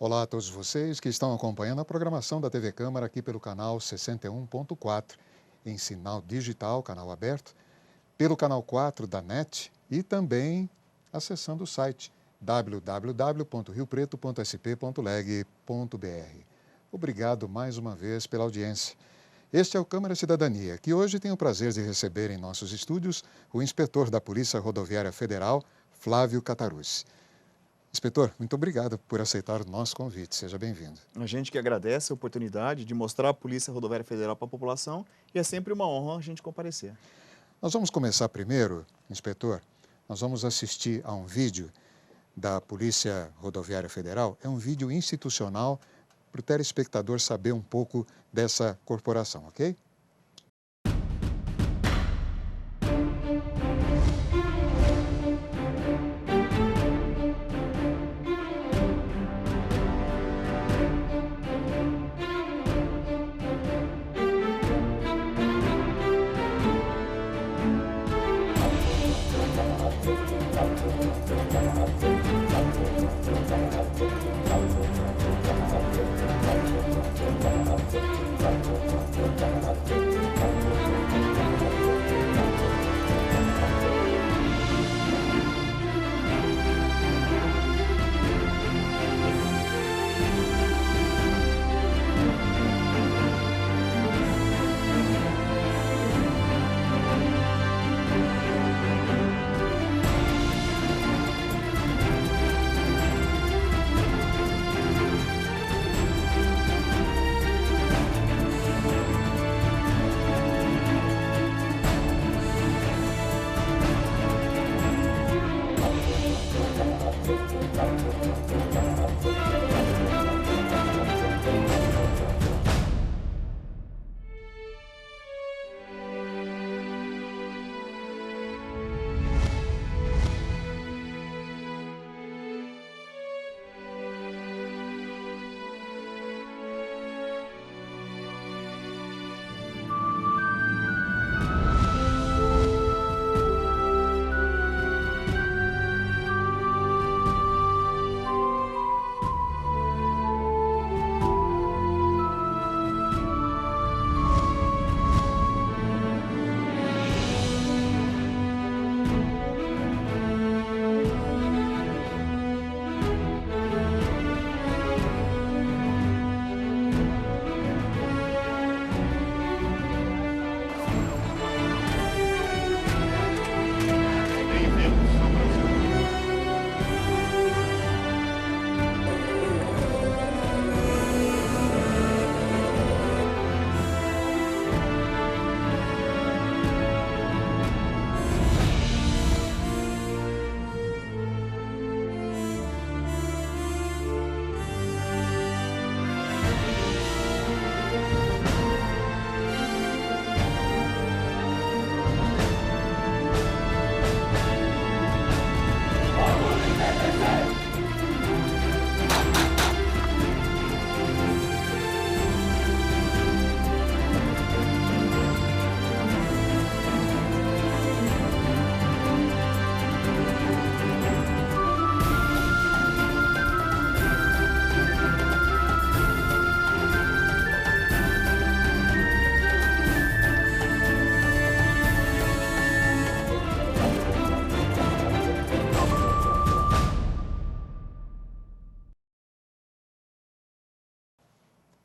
Olá a todos vocês que estão acompanhando a programação da TV Câmara aqui pelo canal 61.4, em sinal digital, canal aberto, pelo canal 4 da NET e também acessando o site www.riopreto.sp.leg.br. Obrigado mais uma vez pela audiência. Este é o Câmara Cidadania, que hoje tem o prazer de receber em nossos estúdios o inspetor da Polícia Rodoviária Federal, Flávio Cataruzzi. Inspetor, muito obrigado por aceitar o nosso convite. Seja bem-vindo. A gente que agradece a oportunidade de mostrar a Polícia Rodoviária Federal para a população e é sempre uma honra a gente comparecer. Nós vamos começar primeiro, inspetor, nós vamos assistir a um vídeo da Polícia Rodoviária Federal. É um vídeo institucional para o telespectador saber um pouco dessa corporação, ok?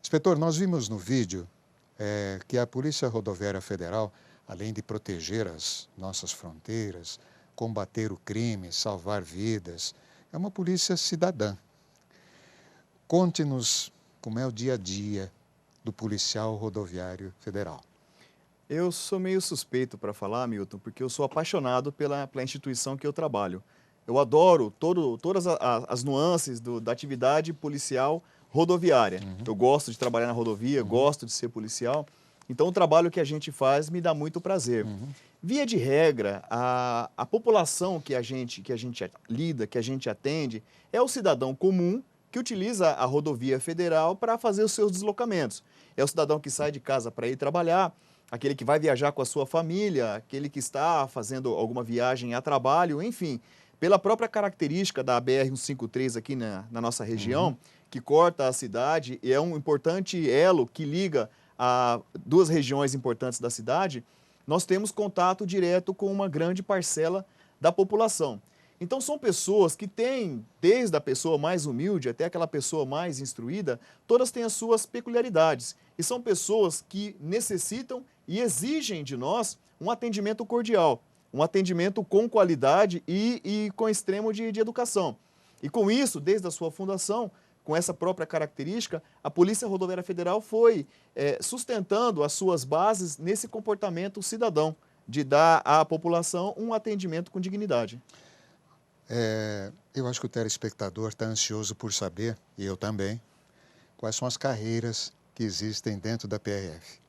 Inspetor, nós vimos no vídeo que a Polícia Rodoviária Federal, além de proteger as nossas fronteiras, combater o crime, salvar vidas, é uma polícia cidadã. Conte-nos como é o dia a dia do policial rodoviário federal. Eu sou meio suspeito para falar, Milton, porque eu sou apaixonado pela instituição que eu trabalho. Eu adoro todas as nuances da atividade policial rodoviária. Eu gosto de trabalhar na rodovia, gosto de ser policial. Então, o trabalho que a gente faz me dá muito prazer. Via de regra, a população que a gente lida, que a gente atende, é o cidadão comum que utiliza a rodovia federal para fazer os seus deslocamentos. É o cidadão que sai de casa para ir trabalhar, aquele que vai viajar com a sua família, aquele que está fazendo alguma viagem a trabalho, enfim. Pela própria característica da BR-153 aqui na nossa região, que corta a cidade e é um importante elo que liga a duas regiões importantes da cidade, nós temos contato direto com uma grande parcela da população. Então são pessoas que têm, desde a pessoa mais humilde até aquela pessoa mais instruída, todas têm as suas peculiaridades. E são pessoas que necessitam e exigem de nós um atendimento cordial, um atendimento com qualidade e com extremo de educação. E com isso, desde a sua fundação, com essa própria característica, a Polícia Rodoviária Federal foi sustentando as suas bases nesse comportamento cidadão, de dar à população um atendimento com dignidade. Eu acho que o telespectador está ansioso por saber, e eu também, quais são as carreiras que existem dentro da PRF.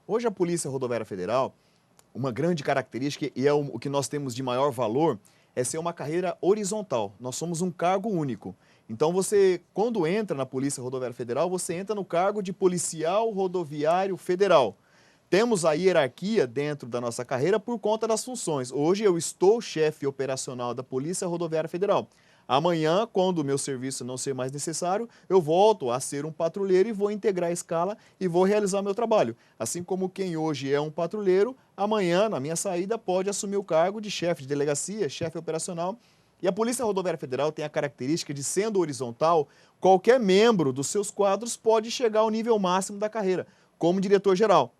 Hoje a Polícia Rodoviária Federal, uma grande característica e é o que nós temos de maior valor, é ser uma carreira horizontal. Nós somos um cargo único. Então você, quando entra na Polícia Rodoviária Federal, você entra no cargo de policial rodoviário federal. Temos a hierarquia dentro da nossa carreira por conta das funções. Hoje eu estou chefe operacional da Polícia Rodoviária Federal. Amanhã, quando o meu serviço não ser mais necessário, eu volto a ser um patrulheiro e vou integrar a escala e vou realizar meu trabalho. Assim como quem hoje é um patrulheiro, amanhã, na minha saída, pode assumir o cargo de chefe de delegacia, chefe operacional. E a Polícia Rodoviária Federal tem a característica de, sendo horizontal, qualquer membro dos seus quadros pode chegar ao nível máximo da carreira, como diretor-geral.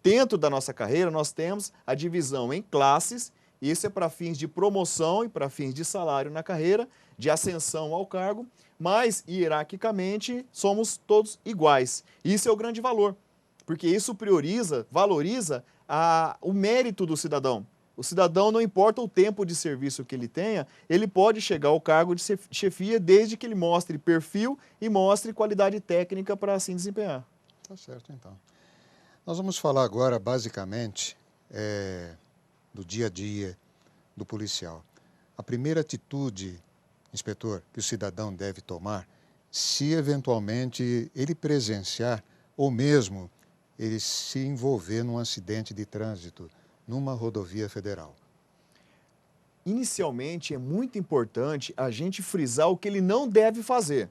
Dentro da nossa carreira, nós temos a divisão em classes, isso é para fins de promoção e para fins de salário na carreira, de ascensão ao cargo, mas, hierarquicamente, somos todos iguais. Isso é o grande valor, porque isso valoriza o mérito do cidadão. O cidadão, não importa o tempo de serviço que ele tenha, ele pode chegar ao cargo de chefia desde que ele mostre perfil e mostre qualidade técnica para assim desempenhar. Tá certo, então. Nós vamos falar agora, basicamente, do dia a dia do policial. A primeira atitude, inspetor, que o cidadão deve tomar, se eventualmente ele presenciar ou mesmo ele se envolver num acidente de trânsito numa rodovia federal. Inicialmente, é muito importante a gente frisar o que ele não deve fazer.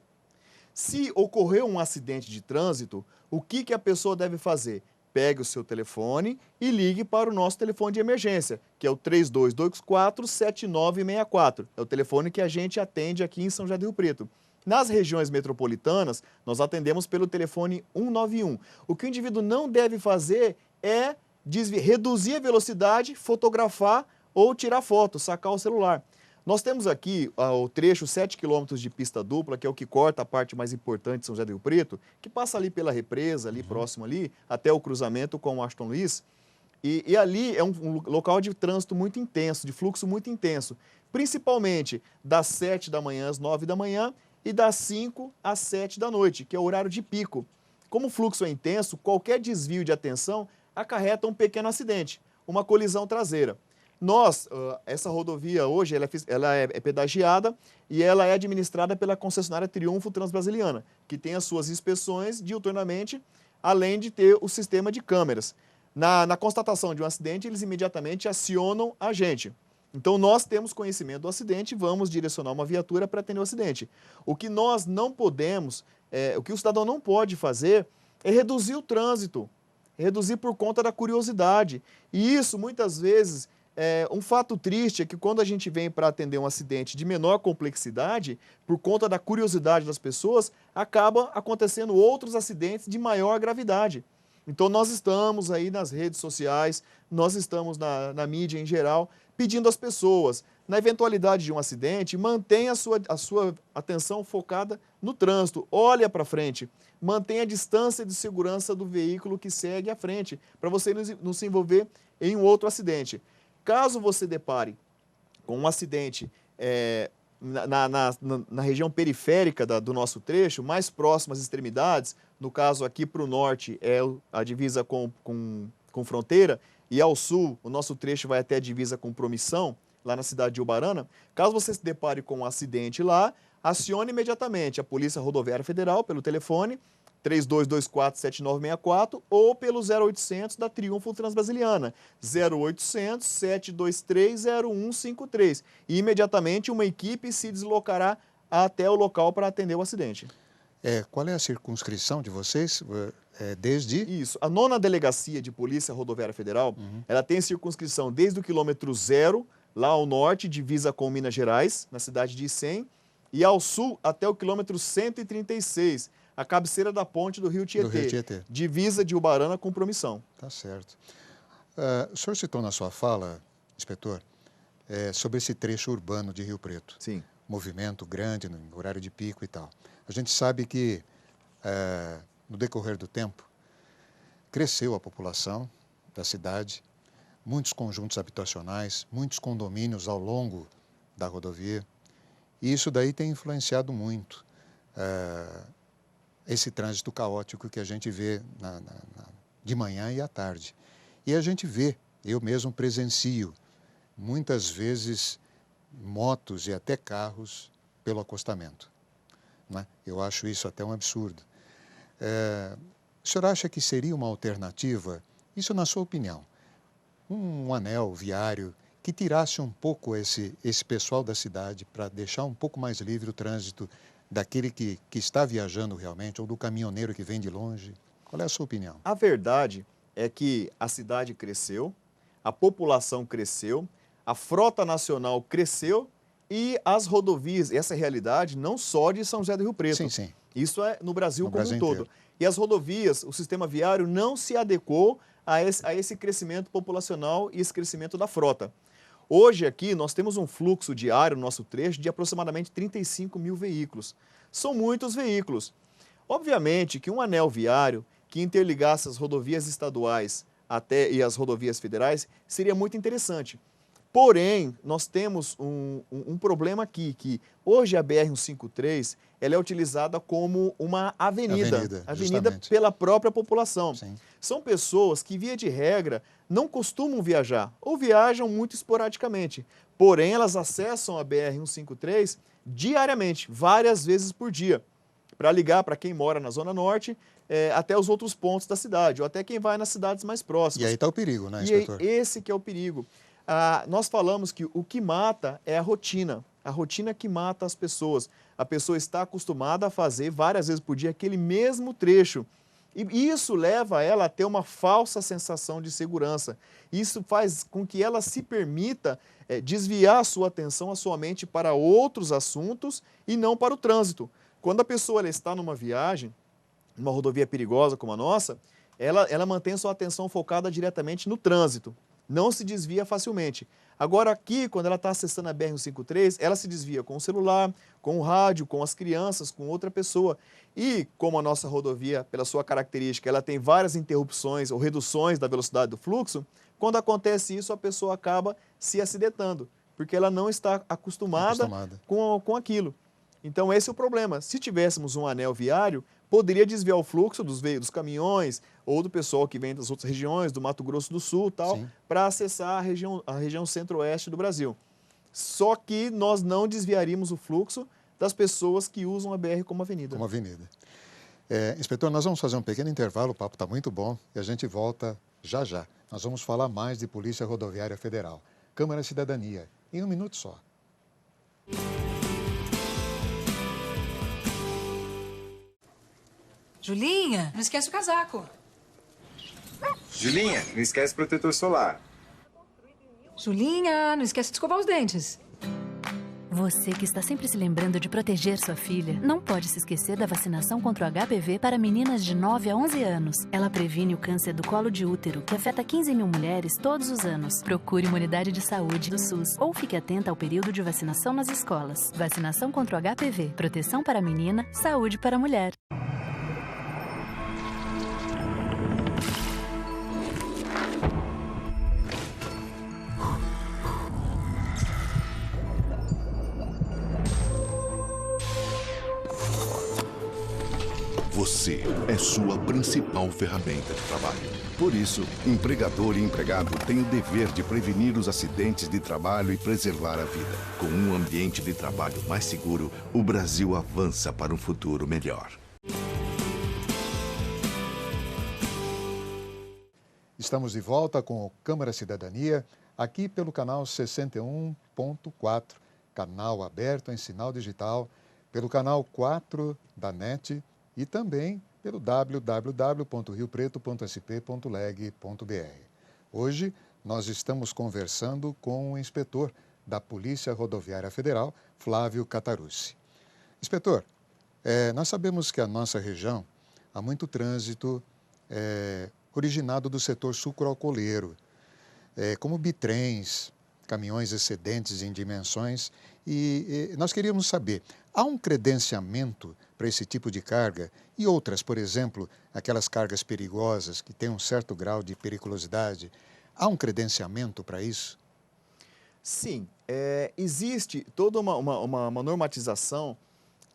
Se ocorreu um acidente de trânsito, o que a pessoa deve fazer? Pegue o seu telefone e ligue para o nosso telefone de emergência, que é o 3224-7964. É o telefone que a gente atende aqui em São José do Rio Preto. Nas regiões metropolitanas, nós atendemos pelo telefone 191. O que o indivíduo não deve fazer é reduzir a velocidade, fotografar ou tirar foto, sacar o celular. Nós temos aqui o trecho 7 km de pista dupla, que é o que corta a parte mais importante de São José do Rio Preto, que passa ali pela represa, ali próximo ali, até o cruzamento com o Aston Luiz. E ali é um local de trânsito muito intenso, de fluxo muito intenso, principalmente das 7 da manhã às 9 da manhã e das 5 às 7 da noite, que é o horário de pico. Como o fluxo é intenso, qualquer desvio de atenção acarreta um pequeno acidente, uma colisão traseira. Essa rodovia hoje, ela é pedagiada e ela é administrada pela concessionária Triunfo Transbrasiliana, que tem as suas inspeções diuturnamente, além de ter o sistema de câmeras. Na constatação de um acidente, eles imediatamente acionam a gente. Então, nós temos conhecimento do acidente e vamos direcionar uma viatura para atender o acidente. O que nós não podemos, o que o cidadão não pode fazer é reduzir o trânsito, reduzir por conta da curiosidade. E isso, muitas vezes, um fato triste é que quando a gente vem para atender um acidente de menor complexidade, por conta da curiosidade das pessoas, acaba acontecendo outros acidentes de maior gravidade. Então nós estamos aí nas redes sociais, nós estamos na mídia em geral, pedindo às pessoas, na eventualidade de um acidente, mantenha a sua atenção focada no trânsito, olha para frente, mantenha a distância de segurança do veículo que segue à frente, para você não se envolver em um outro acidente. Caso você depare com um acidente na região periférica do nosso trecho, mais próximo às extremidades, no caso aqui para o norte é a divisa com Fronteira, e ao sul o nosso trecho vai até a divisa com Promissão, lá na cidade de Ubarana. Caso você se depare com um acidente lá, acione imediatamente a Polícia Rodoviária Federal pelo telefone 3224-7964 ou pelo 0800 da Triunfo Transbrasiliana, 0800-723-0153. E imediatamente uma equipe se deslocará até o local para atender o acidente. Qual é a circunscrição de vocês? Desde... Isso. A 9ª Delegacia de Polícia Rodoviária Federal, ela tem circunscrição desde o quilômetro 0, lá ao norte, divisa com Minas Gerais, na cidade de Icém, e ao sul até o quilômetro 136, a cabeceira da ponte do Rio Tietê, divisa de Ubarana com Promissão. Tá certo. O senhor citou na sua fala, inspetor, sobre esse trecho urbano de Rio Preto. Sim. Movimento grande no horário de pico e tal. A gente sabe que, no decorrer do tempo, cresceu a população da cidade, muitos conjuntos habitacionais, muitos condomínios ao longo da rodovia, e isso daí tem influenciado muito esse trânsito caótico que a gente vê de manhã e à tarde. E a gente vê, eu mesmo presencio, muitas vezes motos e até carros pelo acostamento, né? Eu acho isso até um absurdo. O senhor acha que seria uma alternativa, isso na sua opinião, um anel viário que tirasse um pouco esse pessoal da cidade para deixar um pouco mais livre o trânsito daquele que está viajando realmente ou do caminhoneiro que vem de longe? Qual é a sua opinião? A verdade é que a cidade cresceu, a população cresceu, a frota nacional cresceu e as rodovias, essa realidade não só de São José do Rio Preto. Sim, sim. Isso é no Brasil como Brasil um todo. inteiro. E as rodovias, o sistema viário não se adequou a esse crescimento populacional e esse crescimento da frota. Hoje aqui nós temos um fluxo diário no nosso trecho de aproximadamente 35 mil veículos. São muitos veículos. Obviamente que um anel viário que interligasse as rodovias estaduais e as rodovias federais seria muito interessante. Porém, nós temos um problema aqui, que hoje a BR-153 ela é utilizada como uma avenida pela própria população. Sim. São pessoas que, via de regra, não costumam viajar ou viajam muito esporadicamente. Porém, elas acessam a BR-153 diariamente, várias vezes por dia, para ligar para quem mora na Zona Norte até os outros pontos da cidade, ou até quem vai nas cidades mais próximas. E aí está o perigo, né, inspetor? E esse que é o perigo. Nós falamos que o que mata é a rotina que mata as pessoas. A pessoa está acostumada a fazer várias vezes por dia aquele mesmo trecho. E isso leva ela a ter uma falsa sensação de segurança. Isso faz com que ela se permita desviar a sua atenção, a sua mente para outros assuntos e não para o trânsito. Quando a pessoa ela está numa viagem, numa rodovia perigosa como a nossa, ela mantém sua atenção focada diretamente no trânsito. Não se desvia facilmente. Agora aqui, quando ela está acessando a BR-153, ela se desvia com o celular, com o rádio, com as crianças, com outra pessoa. E como a nossa rodovia, pela sua característica, ela tem várias interrupções ou reduções da velocidade do fluxo, quando acontece isso, a pessoa acaba se acidentando, porque ela não está acostumada. Com aquilo. Então esse é o problema. Se tivéssemos um anel viário, poderia desviar o fluxo dos caminhões ou do pessoal que vem das outras regiões, do Mato Grosso do Sul e tal, para acessar a região centro-oeste do Brasil. Só que nós não desviaríamos o fluxo das pessoas que usam a BR como avenida. Como avenida. Inspetor, nós vamos fazer um pequeno intervalo, o papo está muito bom e a gente volta já já. Nós vamos falar mais de Polícia Rodoviária Federal. Câmara Cidadania, em um minuto só. Julinha, não esquece o casaco. Julinha, não esquece o protetor solar. Julinha, não esquece de escovar os dentes. Você que está sempre se lembrando de proteger sua filha, não pode se esquecer da vacinação contra o HPV para meninas de 9 a 11 anos. Ela previne o câncer do colo de útero, que afeta 15 mil mulheres todos os anos. Procure uma unidade de saúde do SUS ou fique atenta ao período de vacinação nas escolas. Vacinação contra o HPV, proteção para a menina, saúde para a mulher. Você é sua principal ferramenta de trabalho. Por isso, empregador e empregado têm o dever de prevenir os acidentes de trabalho e preservar a vida. Com um ambiente de trabalho mais seguro, o Brasil avança para um futuro melhor. Estamos de volta com o Câmara Cidadania, aqui pelo canal 61.4, canal aberto em sinal digital, pelo canal 4 da NET e também pelo www.riopreto.sp.leg.br. Hoje, nós estamos conversando com o inspetor da Polícia Rodoviária Federal, Flávio Cataruzzi. Inspetor, nós sabemos que a nossa região há muito trânsito originado do setor sucroalcooleiro, como bitrens, caminhões excedentes em dimensões, e nós queríamos saber, há um credenciamento para esse tipo de carga e outras, por exemplo, aquelas cargas perigosas que têm um certo grau de periculosidade, há um credenciamento para isso? Sim, existe toda uma normatização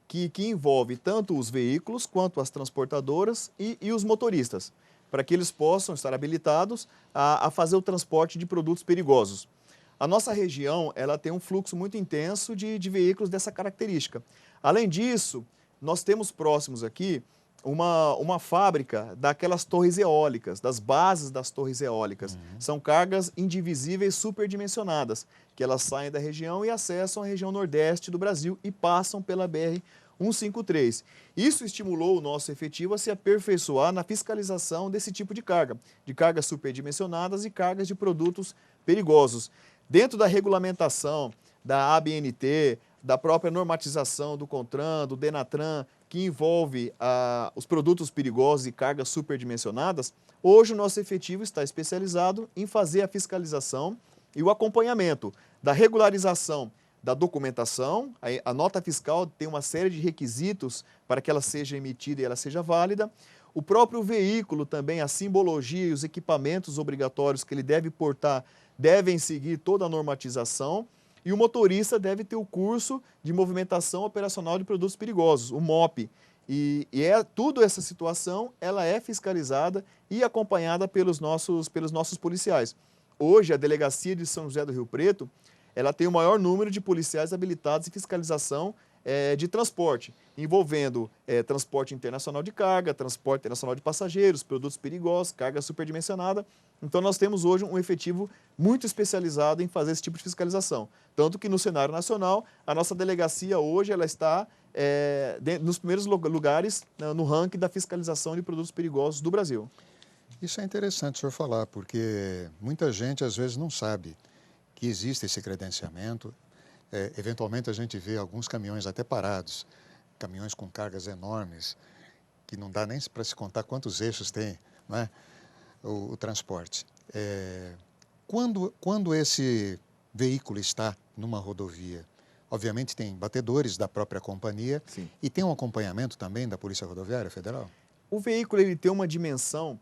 que envolve tanto os veículos quanto as transportadoras e os motoristas, para que eles possam estar habilitados a fazer o transporte de produtos perigosos. A nossa região ela tem um fluxo muito intenso de veículos dessa característica. Além disso, nós temos próximos aqui uma fábrica daquelas torres eólicas, das bases das torres eólicas. São cargas indivisíveis superdimensionadas, que elas saem da região e acessam a região nordeste do Brasil e passam pela BR-153. Isso estimulou o nosso efetivo a se aperfeiçoar na fiscalização desse tipo de cargas superdimensionadas e cargas de produtos perigosos. Dentro da regulamentação da ABNT, da própria normatização do CONTRAN, do DENATRAN, que envolve os produtos perigosos e cargas superdimensionadas, hoje o nosso efetivo está especializado em fazer a fiscalização e o acompanhamento da regularização da documentação. A nota fiscal tem uma série de requisitos para que ela seja emitida e ela seja válida. O próprio veículo também, a simbologia e os equipamentos obrigatórios que ele deve portar devem seguir toda a normatização. E o motorista deve ter o curso de movimentação operacional de produtos perigosos, o MOP. E tudo essa situação, ela é fiscalizada e acompanhada pelos nossos policiais. Hoje, a Delegacia de São José do Rio Preto, ela tem o maior número de policiais habilitados em fiscalização de transporte, envolvendo transporte internacional de carga, transporte internacional de passageiros, produtos perigosos, carga superdimensionada. Então, nós temos hoje um efetivo muito especializado em fazer esse tipo de fiscalização. Tanto que no cenário nacional, a nossa delegacia hoje ela está nos primeiros lugares no ranking da fiscalização de produtos perigosos do Brasil. Isso é interessante o senhor falar, porque muita gente às vezes não sabe que existe esse credenciamento. Eventualmente a gente vê alguns caminhões até parados, caminhões com cargas enormes, que não dá nem para se contar quantos eixos tem, não é? O transporte. Quando esse veículo está numa rodovia, obviamente tem batedores da própria companhia. Sim. E tem um acompanhamento também da Polícia Rodoviária Federal? O veículo ele tem uma dimensão,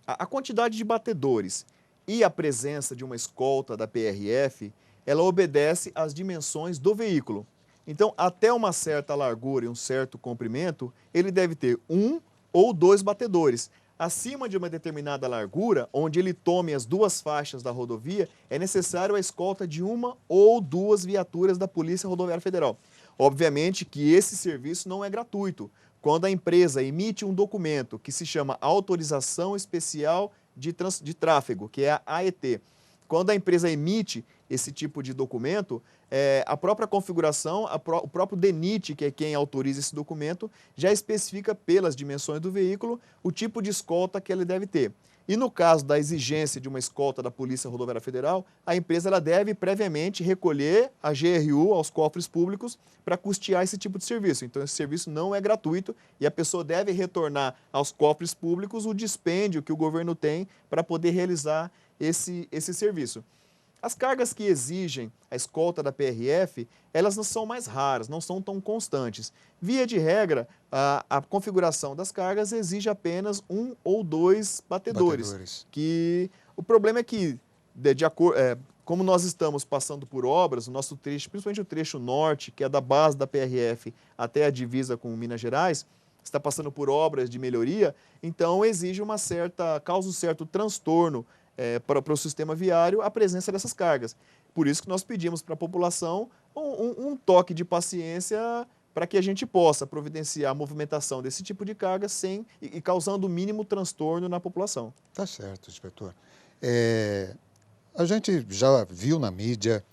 a quantidade de batedores e a presença de uma escolta da PRF, ela obedece às dimensões do veículo. Então, até uma certa largura e um certo comprimento, ele deve ter 1 ou 2 batedores. Acima de uma determinada largura, onde ele tome as 2 faixas da rodovia, é necessário a escolta de 1 ou 2 viaturas da Polícia Rodoviária Federal. Obviamente que esse serviço não é gratuito. Quando a empresa emite um documento que se chama Autorização Especial de Tráfego, que é a AET, quando a empresa emite esse tipo de documento, a própria configuração, o próprio DENIT, que é quem autoriza esse documento, já especifica pelas dimensões do veículo o tipo de escolta que ele deve ter. E no caso da exigência de uma escolta da Polícia Rodoviária Federal, a empresa ela deve previamente recolher a GRU aos cofres públicos para custear esse tipo de serviço. Então, esse serviço não é gratuito e a pessoa deve retornar aos cofres públicos o dispêndio que o governo tem para poder realizar esse serviço. As cargas que exigem a escolta da PRF, elas não são mais raras, não são tão constantes. Via de regra, a configuração das cargas exige apenas 1 ou 2 batedores. Que o problema é que, como nós estamos passando por obras, o nosso trecho, principalmente o trecho norte, que é da base da PRF até a divisa com Minas Gerais, está passando por obras de melhoria, então causa um certo transtorno para o sistema viário a presença dessas cargas. Por isso que nós pedimos para a população um toque de paciência para que a gente possa providenciar a movimentação desse tipo de carga e causando o mínimo transtorno na população. Tá certo, inspetor. A gente já viu na mídia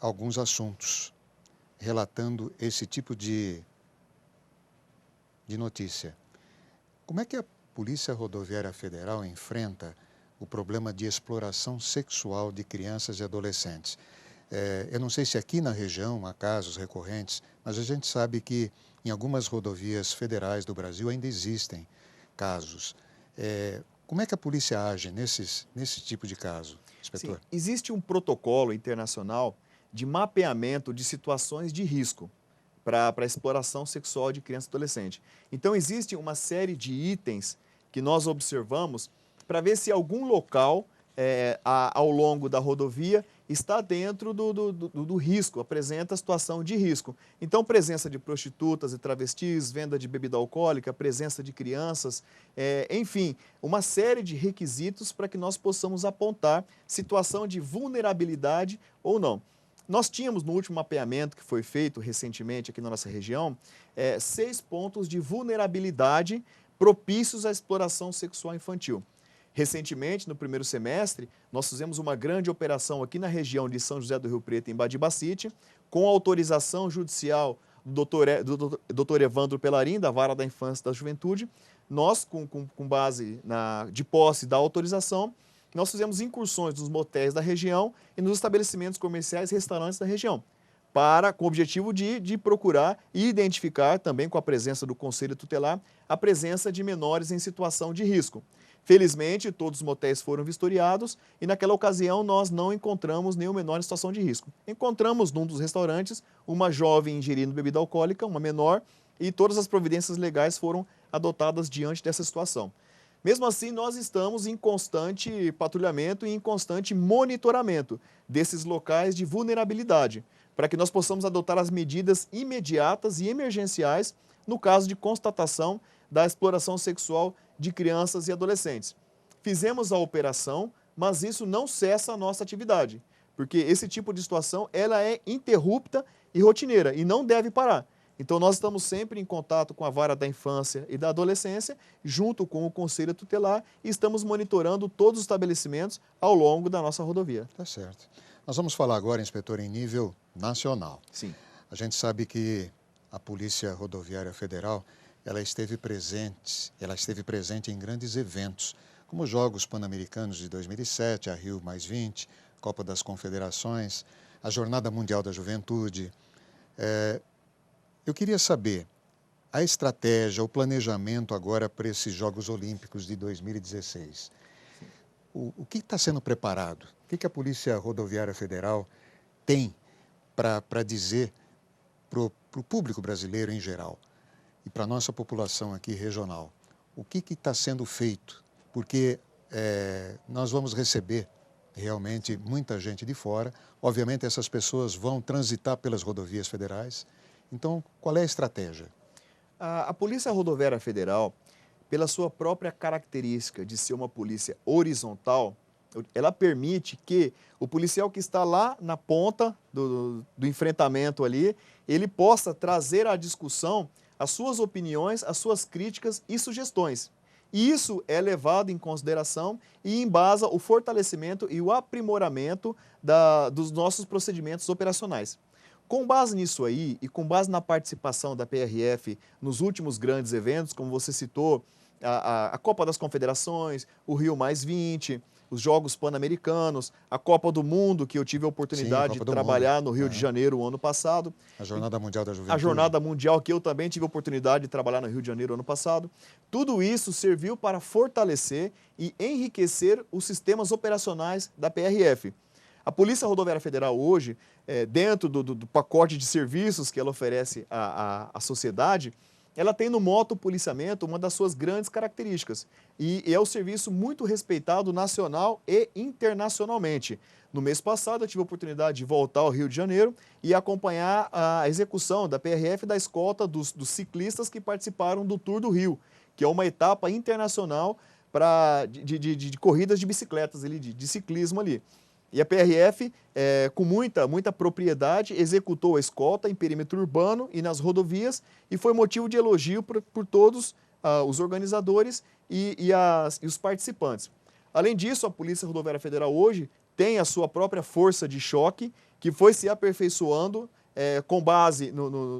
alguns assuntos relatando esse tipo de de notícia. Como é que a Polícia Rodoviária Federal enfrenta o problema de exploração sexual de crianças e adolescentes? Eu não sei se aqui na região há casos recorrentes, mas a gente sabe que em algumas rodovias federais do Brasil ainda existem casos. Como é que a polícia age nesse tipo de caso, inspetor? Sim, existe um protocolo internacional de mapeamento de situações de risco para a exploração sexual de criança e adolescente. Então, existe uma série de itens que nós observamos para ver se algum local ao longo da rodovia está dentro do risco, apresenta situação de risco. Então, presença de prostitutas e travestis, venda de bebida alcoólica, presença de crianças, enfim, uma série de requisitos para que nós possamos apontar situação de vulnerabilidade ou não. Nós tínhamos, no último mapeamento que foi feito recentemente aqui na nossa região, 6 pontos de vulnerabilidade propícios à exploração sexual infantil. Recentemente, no primeiro semestre, nós fizemos uma grande operação aqui na região de São José do Rio Preto, em Badibacite, com autorização judicial do Dr. Evandro Pelarim, da Vara da Infância e da Juventude. Nós, com base de posse da autorização, nós fizemos incursões nos motéis da região e nos estabelecimentos comerciais e restaurantes da região, com o objetivo de procurar e identificar, também com a presença do Conselho Tutelar, a presença de menores em situação de risco. Felizmente, todos os motéis foram vistoriados e naquela ocasião nós não encontramos nenhum menor em situação de risco. Encontramos num dos restaurantes uma jovem ingerindo bebida alcoólica, uma menor, e todas as providências legais foram adotadas diante dessa situação. Mesmo assim, nós estamos em constante patrulhamento e em constante monitoramento desses locais de vulnerabilidade, para que nós possamos adotar as medidas imediatas e emergenciais no caso de constatação da exploração sexual de crianças e adolescentes. Fizemos a operação, mas isso não cessa a nossa atividade, porque esse tipo de situação ela é interrupta e rotineira e não deve parar. Então, nós estamos sempre em contato com a Vara da Infância e da Adolescência, junto com o Conselho Tutelar, e estamos monitorando todos os estabelecimentos ao longo da nossa rodovia. Tá certo. Nós vamos falar agora, inspetor, em nível nacional. Sim. A gente sabe que a Polícia Rodoviária Federal, ela esteve presente em grandes eventos, como os Jogos Pan-Americanos de 2007, a Rio+20, Copa das Confederações, a Jornada Mundial da Juventude. Eu queria saber a estratégia, o planejamento agora para esses Jogos Olímpicos de 2016. O que está sendo preparado? O que a Polícia Rodoviária Federal tem para dizer para o público brasileiro em geral e para a nossa população aqui regional? O que está sendo feito? Porque nós vamos receber realmente muita gente de fora. Obviamente, essas pessoas vão transitar pelas rodovias federais. Então, qual é a estratégia? A Polícia Rodoviária Federal, pela sua própria característica de ser uma polícia horizontal, ela permite que o policial que está lá na ponta do enfrentamento ali, ele possa trazer à discussão as suas opiniões, as suas críticas e sugestões. E isso é levado em consideração e embasa o fortalecimento e o aprimoramento dos nossos procedimentos operacionais. Com base nisso aí e com base na participação da PRF nos últimos grandes eventos, como você citou, a Copa das Confederações, o Rio+20, os Jogos Pan-Americanos, a Copa do Mundo, que eu tive a oportunidade de trabalhar no Rio de Janeiro o ano passado. A Jornada Mundial da Juventude. A Jornada Mundial, que eu também tive a oportunidade de trabalhar no Rio de Janeiro o ano passado. Tudo isso serviu para fortalecer e enriquecer os sistemas operacionais da PRF. A Polícia Rodoviária Federal hoje, dentro do pacote de serviços que ela oferece à sociedade, ela tem no motopoliciamento uma das suas grandes características e é um serviço muito respeitado nacional e internacionalmente. No mês passado eu tive a oportunidade de voltar ao Rio de Janeiro e acompanhar a execução da PRF da escolta dos ciclistas que participaram do Tour do Rio, que é uma etapa internacional de corridas de bicicletas, de ciclismo ali. E a PRF, com muita propriedade, executou a escolta em perímetro urbano e nas rodovias e foi motivo de elogio por todos os organizadores e os participantes. Além disso, a Polícia Rodoviária Federal hoje tem a sua própria força de choque, que foi se aperfeiçoando com base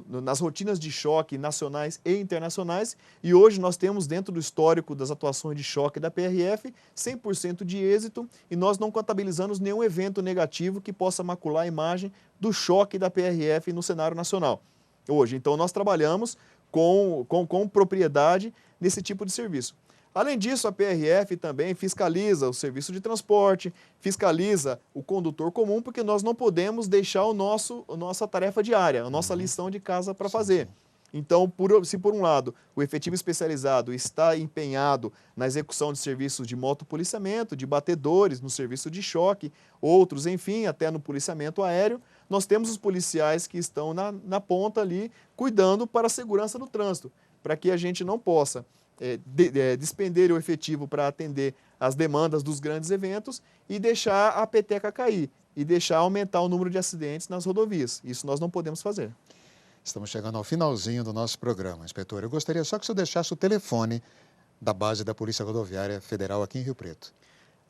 nas rotinas de choque nacionais e internacionais, e hoje nós temos dentro do histórico das atuações de choque da PRF 100% de êxito, e nós não contabilizamos nenhum evento negativo que possa macular a imagem do choque da PRF no cenário nacional hoje. Então nós trabalhamos com propriedade nesse tipo de serviço. Além disso, a PRF também fiscaliza o serviço de transporte, fiscaliza o condutor comum, porque nós não podemos deixar a nossa tarefa diária, a nossa lição de casa para fazer. Então, se por um lado o efetivo especializado está empenhado na execução de serviços de motopoliciamento, de batedores, no serviço de choque, outros, enfim, até no policiamento aéreo, nós temos os policiais que estão na ponta ali, cuidando para a segurança no trânsito, para que a gente não possa despender o efetivo para atender as demandas dos grandes eventos e deixar a peteca cair e deixar aumentar o número de acidentes nas rodovias. Isso nós não podemos fazer. Estamos chegando ao finalzinho do nosso programa, inspetor. Eu gostaria só que o senhor deixasse o telefone da base da Polícia Rodoviária Federal aqui em Rio Preto.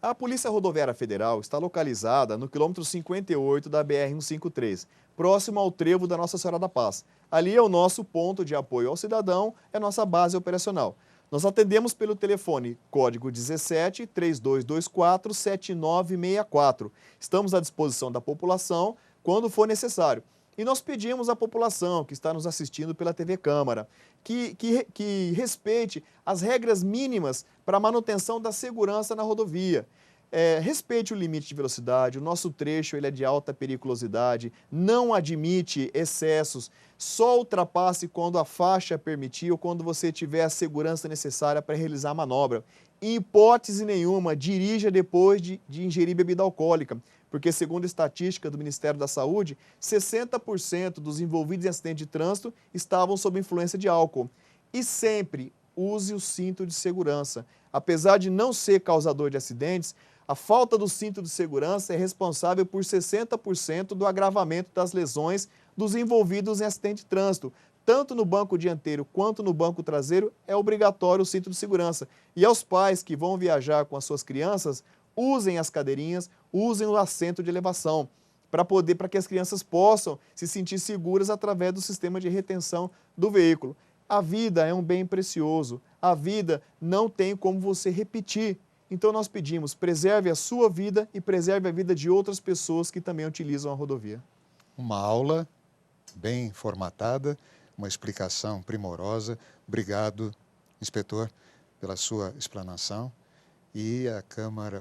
A Polícia Rodoviária Federal está localizada no quilômetro 58 da BR-153, próximo ao trevo da Nossa Senhora da Paz. Ali é o nosso ponto de apoio ao cidadão, é a nossa base operacional. Nós atendemos pelo telefone código 17 3224 7964. Estamos à disposição da população quando for necessário. E nós pedimos à população que está nos assistindo pela TV Câmara que respeite as regras mínimas para a manutenção da segurança na rodovia. Respeite o limite de velocidade, o nosso trecho ele é de alta periculosidade, não admite excessos, só ultrapasse quando a faixa permitir ou quando você tiver a segurança necessária para realizar a manobra. Em hipótese nenhuma, dirija depois de ingerir bebida alcoólica, porque segundo a estatística do Ministério da Saúde, 60% dos envolvidos em acidente de trânsito estavam sob influência de álcool. E sempre use o cinto de segurança. Apesar de não ser causador de acidentes, a falta do cinto de segurança é responsável por 60% do agravamento das lesões dos envolvidos em acidente de trânsito. Tanto no banco dianteiro quanto no banco traseiro é obrigatório o cinto de segurança. E aos pais que vão viajar com as suas crianças, usem as cadeirinhas, usem o assento de elevação, para que as crianças possam se sentir seguras através do sistema de retenção do veículo. A vida é um bem precioso, a vida não tem como você repetir. Então nós pedimos, preserve a sua vida e preserve a vida de outras pessoas que também utilizam a rodovia. Uma aula bem formatada, uma explicação primorosa. Obrigado, inspetor, pela sua explanação. E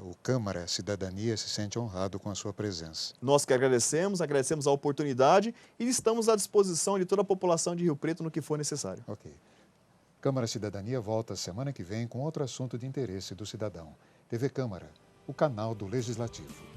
o Câmara Cidadania se sente honrado com a sua presença. Nós que agradecemos a oportunidade e estamos à disposição de toda a população de Rio Preto no que for necessário. Ok. Câmara Cidadania volta semana que vem com outro assunto de interesse do cidadão. TV Câmara, o canal do Legislativo.